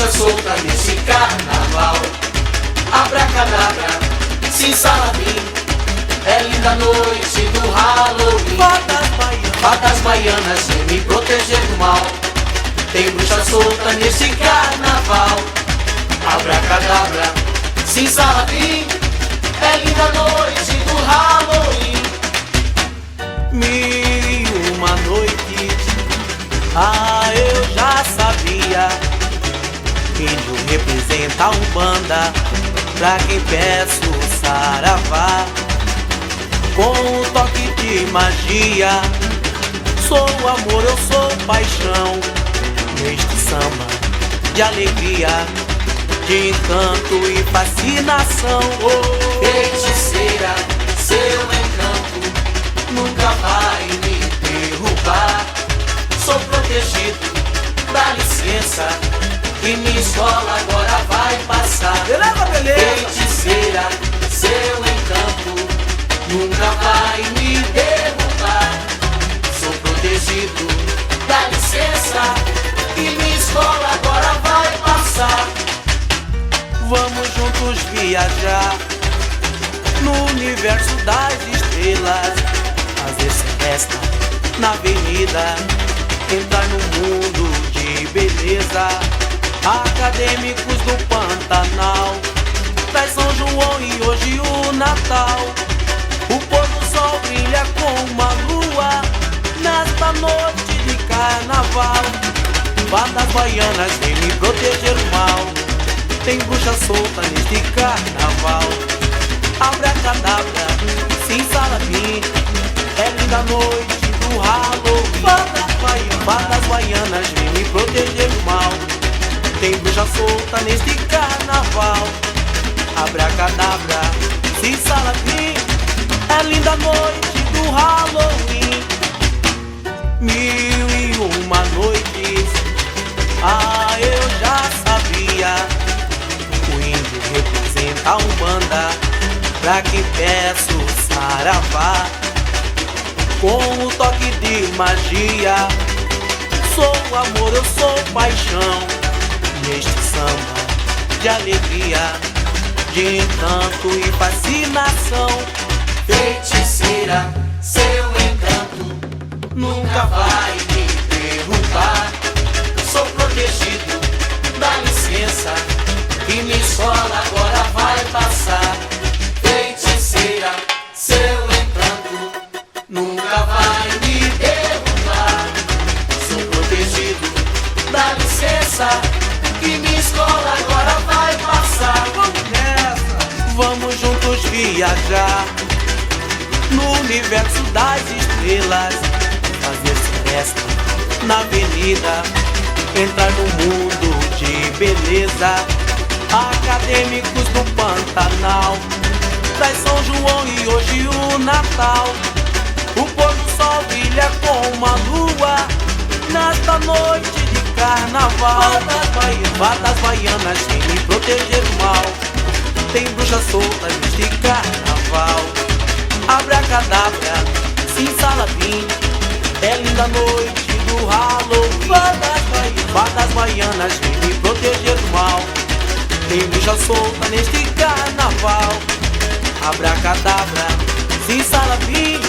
bruxa solta nesse carnaval. Abracadabra, simsalabim, é linda a noite do Halloween. Fadas baianas vêm me proteger do mal. Tem bruxa solta nesse carnaval. Abracadabra, simsalabim, é linda a noite do Halloween. Mil e uma noites, eu já sabia. Índio representa a Umbanda, pra quem peço saravá. Com um toque de magia, sou amor, eu sou paixão. Neste samba de alegria, de encanto e fascinação. Feiticeira, seu encanto nunca vai me derrubar. Sou protegido, dá licença, e minha escola agora vai passar. Beleza. Feiticeira, seu encanto nunca vai me derrubar. Sou protegido, dá licença, e minha escola agora vai passar. Vamos juntos viajar no universo das estrelas, fazer festa na avenida, entrar no mundo de beleza. Acadêmicos do Pantanal, traz São João e hoje o Natal. O pôr do sol brilha como uma lua nesta noite de carnaval. Fadas baianas vêm me proteger do mal. Tem bruxa solta neste carnaval. Abracadabra, simsalabim, é linda a noite do Halloween. Fadas baianas vêm me proteger do mal. Tem bruxa solta neste carnaval. Abracadabra, simsalabim, é linda a noite do Halloween. Mil e uma noites, eu já sabia. O índio representa a Umbanda, pra quem peço saravá. Com o toque de magia, sou amor, eu sou paixão. Neste samba de alegria, de encanto e fascinação. Feiticeira, seu encanto nunca vai me derrubar. Sou protegido, dá licença, e minha escola agora vai passar. Feiticeira, seu encanto nunca vai me derrubar. Sou protegido, dá licença, e minha escola agora vai passar. Vamos nessa! Vamos juntos viajar no universo das estrelas, fazer festa na avenida, entrar no mundo de beleza. Acadêmicos do Pantanal, traz São João e hoje o Natal. O pôr do sol brilha como uma lua nesta noite de carnaval. Fadas baianas vêm me proteger do mal. Tem bruxa solta neste carnaval. Abracadabra, simsalabim, é linda a noite do Halloween. Fadas baianas vêm me proteger do mal. Tem bruxa solta neste carnaval. Abracadabra, simsalabim,